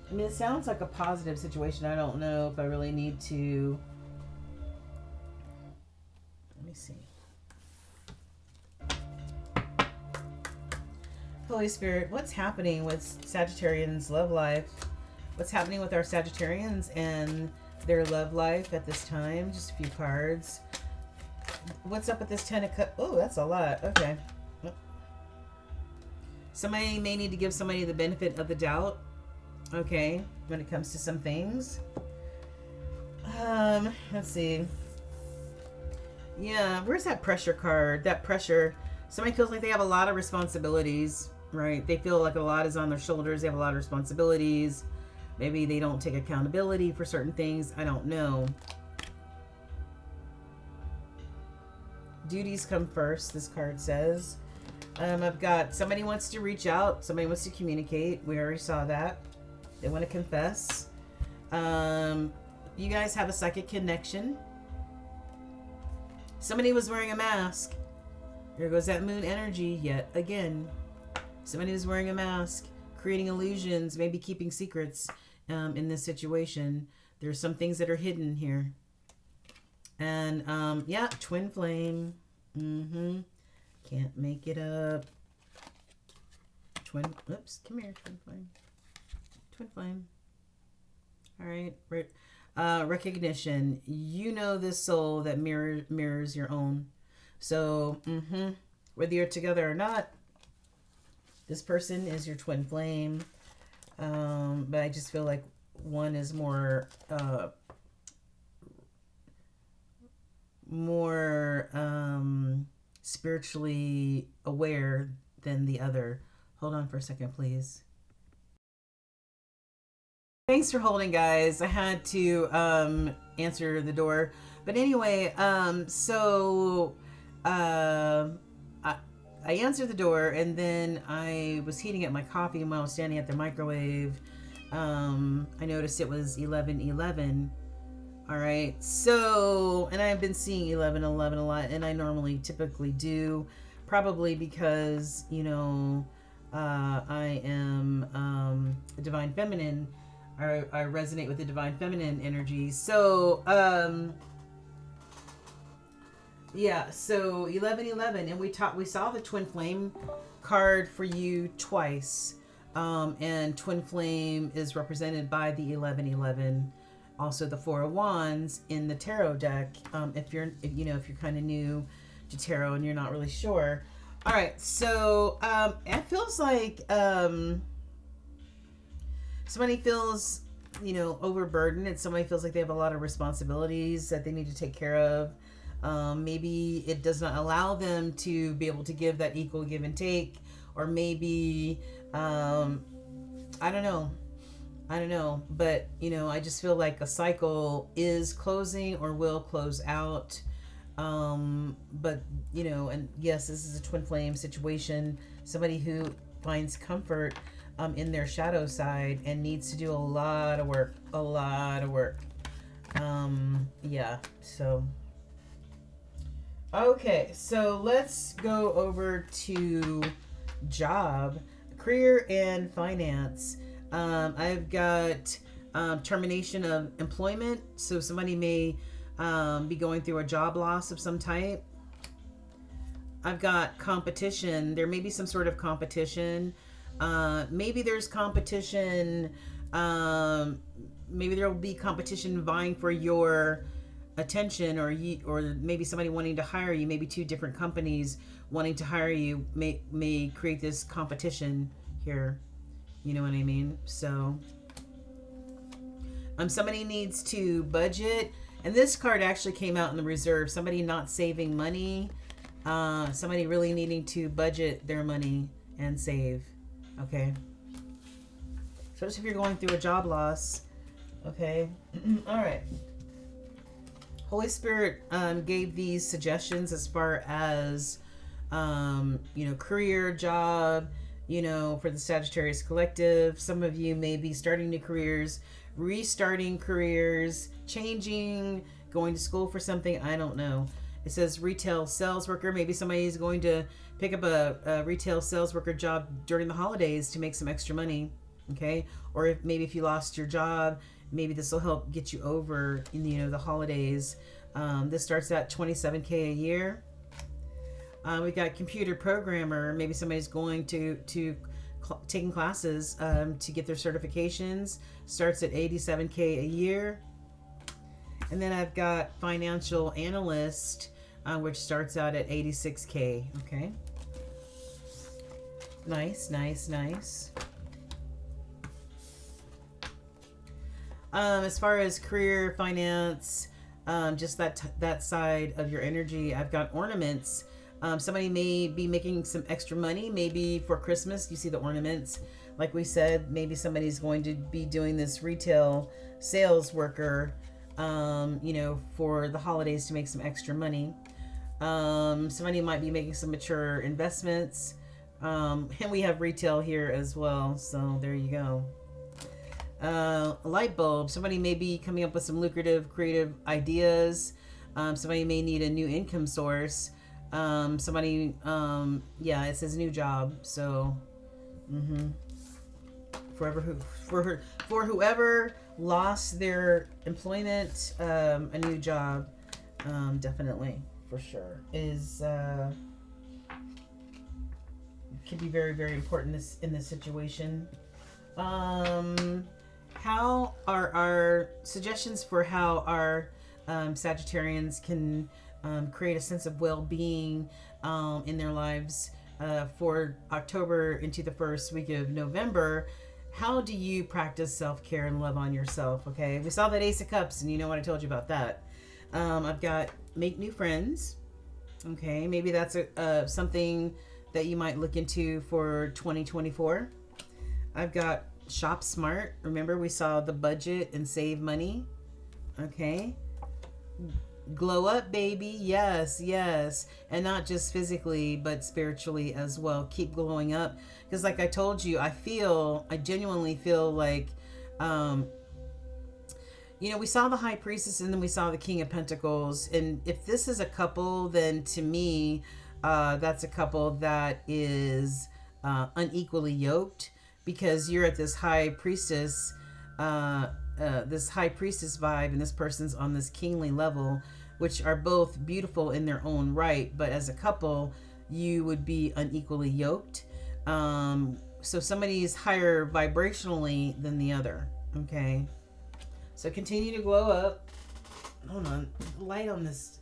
I mean, it sounds like a positive situation. I don't know if I really need to. Let me see. Holy Spirit, what's happening with Sagittarians' love life? What's happening with our Sagittarians and their love life at this time? Just a few cards. What's up with this 10 of Cups? Oh, that's a lot. Okay. Somebody may need to give somebody the benefit of the doubt. Okay, when it comes to some things. Let's see. Yeah, where's that pressure card? That pressure. Somebody feels like they have a lot of responsibilities, right? They feel like a lot is on their shoulders. They have a lot of responsibilities. Maybe they don't take accountability for certain things. I don't know. Duties come first, this card says. I've got somebody wants to reach out. Somebody wants to communicate. We already saw that. They want to confess. You guys have a psychic connection. Somebody was wearing a mask. Here goes that moon energy yet again. Somebody was wearing a mask, creating illusions, maybe keeping secrets in this situation. There's some things that are hidden here. And yeah, twin flame. Can't make it up. Oops, come here, twin flame. Twin flame. All right, recognition. You know this soul that mirrors your own. So, whether you're together or not, this person is your twin flame. But I just feel like one is more spiritually aware than the other. Hold on for a second, please. Thanks for holding, guys. I had to answer the door. But anyway, I answered the door, and then I was heating up my coffee, and while I was standing at the microwave, I noticed it was 11:11. All right, so, and I've been seeing 11:11 a lot, and I typically do, probably because, you know, I am a divine feminine. I resonate with the divine feminine energy. So, yeah, so 11:11, and we saw the twin flame card for you twice, and twin flame is represented by the 11:11, also the Four of Wands in the tarot deck. If you're kind of new to tarot and you're not really sure. All right, so it feels like somebody feels, you know, overburdened, and somebody feels like they have a lot of responsibilities that they need to take care of. Maybe it does not allow them to be able to give that equal give and take, or maybe I don't know, but you know, I just feel like a cycle is closing or will close out. But you know, and yes, this is a twin flame situation, somebody who finds comfort in their shadow side and needs to do a lot of work. Yeah, so okay, so let's go over to job, career, and finance. I've got termination of employment, so somebody may be going through a job loss of some type. I've got competition. There may be some sort of competition. Maybe there's competition. Maybe there will be competition vying for your attention, or maybe somebody wanting to hire you. Maybe two different companies wanting to hire you may create this competition here. You know what I mean? So somebody needs to budget, and this card actually came out in the reserve. Somebody not saving money. Somebody really needing to budget their money and save. Okay. So just if you're going through a job loss. Okay. All right. Holy Spirit gave these suggestions as far as, you know, career, job, you know, for the Sagittarius collective. Some of you may be starting new careers, restarting careers, changing going to school for something. I don't know. It says retail sales worker. Maybe somebody is going to pick up a retail sales worker job during the holidays to make some extra money. Okay. Or if you lost your job, maybe this will help get you over in the holidays. This starts at $27K a year. We got computer programmer. Maybe somebody's going to taking classes to get their certifications. Starts at $87K a year. And then I've got financial analyst, which starts out at $86K. Okay. Nice, nice, nice. As far as career, finance, just that side of your energy, I've got ornaments. Somebody may be making some extra money, maybe for Christmas. You see the ornaments. Like we said, maybe somebody's going to be doing this retail sales worker, for the holidays to make some extra money. Somebody might be making some mature investments. And we have retail here as well. So there you go. A light bulb. Somebody may be coming up with some lucrative, creative ideas. Somebody may need a new income source. Somebody, it says new job. So, for whoever lost their employment, a new job, definitely, for sure, is can be very, very important in this situation. How are our suggestions for how our Sagittarians can create a sense of well-being in their lives for October into the first week of November? How do you practice self-care and love on yourself? Okay, we saw that Ace of Cups, and you know what I told you about that. I've got make new friends. Okay, maybe that's something that you might look into for 2024. I've got shop smart. Remember, we saw the budget and save money. Okay. Glow up, baby. Yes, yes. And not just physically, but spiritually as well. Keep glowing up. Because like I told you, I genuinely feel like, we saw the High Priestess and then we saw the King of Pentacles. And if this is a couple, then to me, that's a couple that is unequally yoked, because you're at this High Priestess, vibe, and this person's on this kingly level, which are both beautiful in their own right, but as a couple, you would be unequally yoked. So somebody is higher vibrationally than the other. Okay. So continue to glow up. Hold on. Light on this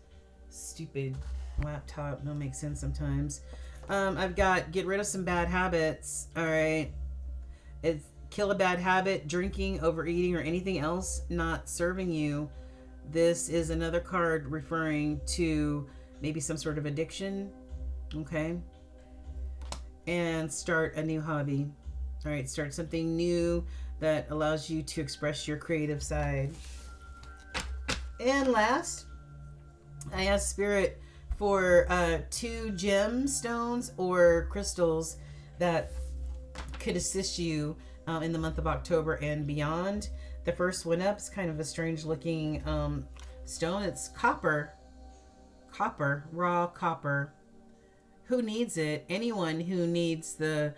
stupid laptop don't make sense sometimes. I've got get rid of some bad habits. All right. It's kill a bad habit, drinking, overeating, or anything else not serving you. This is another card referring to maybe some sort of addiction. Okay. And start a new hobby. All right. Start something new that allows you to express your creative side. And last, I asked Spirit for 2 gemstones or crystals that could assist you in the month of October and beyond. The first one up is kind of a strange looking stone. It's copper, raw copper. Who needs it? Anyone who needs the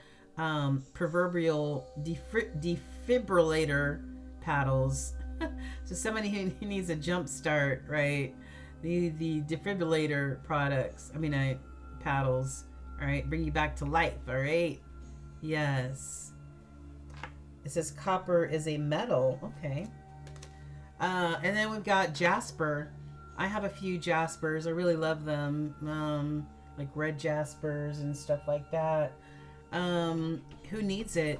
proverbial defibrillator paddles. So somebody who needs a jump start, right? The defibrillator products. Paddles. All right, bring you back to life. All right. Yes. It says copper is a metal. Okay. And then we've got jasper. I have a few jaspers. I really love them. Like red jaspers and stuff like that. Who needs it?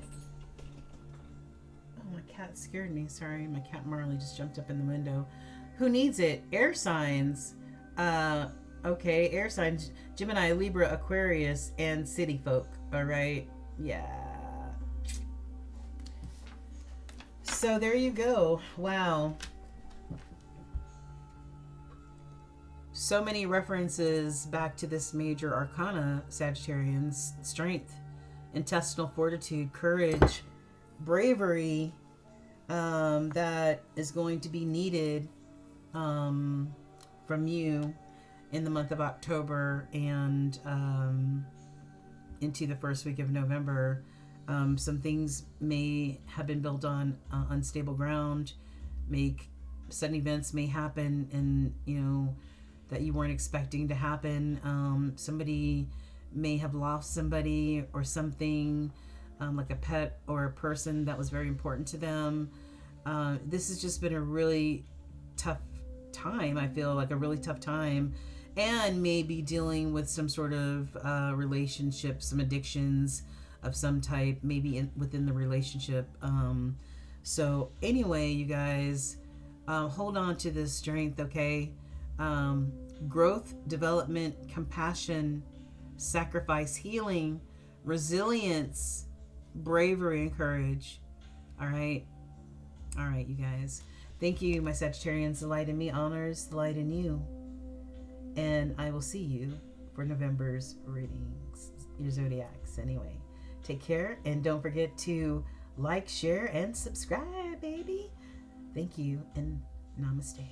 Oh, my cat scared me. Sorry, my cat Marley just jumped up in the window. Who needs it? Air signs. Okay, air signs. Gemini, Libra, Aquarius, and city folk. All right. Yeah. So there you go. Wow. So many references back to this major arcana, Sagittarians. Strength, intestinal fortitude, courage, bravery, that is going to be needed from you in the month of October and into the first week of November. Some things may have been built on unstable ground. Sudden events may happen, and that you weren't expecting to happen. Somebody may have lost somebody or something, like a pet or a person that was very important to them. This has just been a really tough time. I feel like a really tough time, and maybe dealing with some sort of relationship, some addictions of some type, maybe within the relationship. So anyway, you guys, hold on to this strength, okay? Growth, development, compassion, sacrifice, healing, resilience, bravery, and courage. All right, you guys. Thank you, my Sagittarians. The light in me honors the light in you. And I will see you for November's readings, your zodiacs. Anyway, take care, and don't forget to like, share, and subscribe, baby. Thank you, and namaste.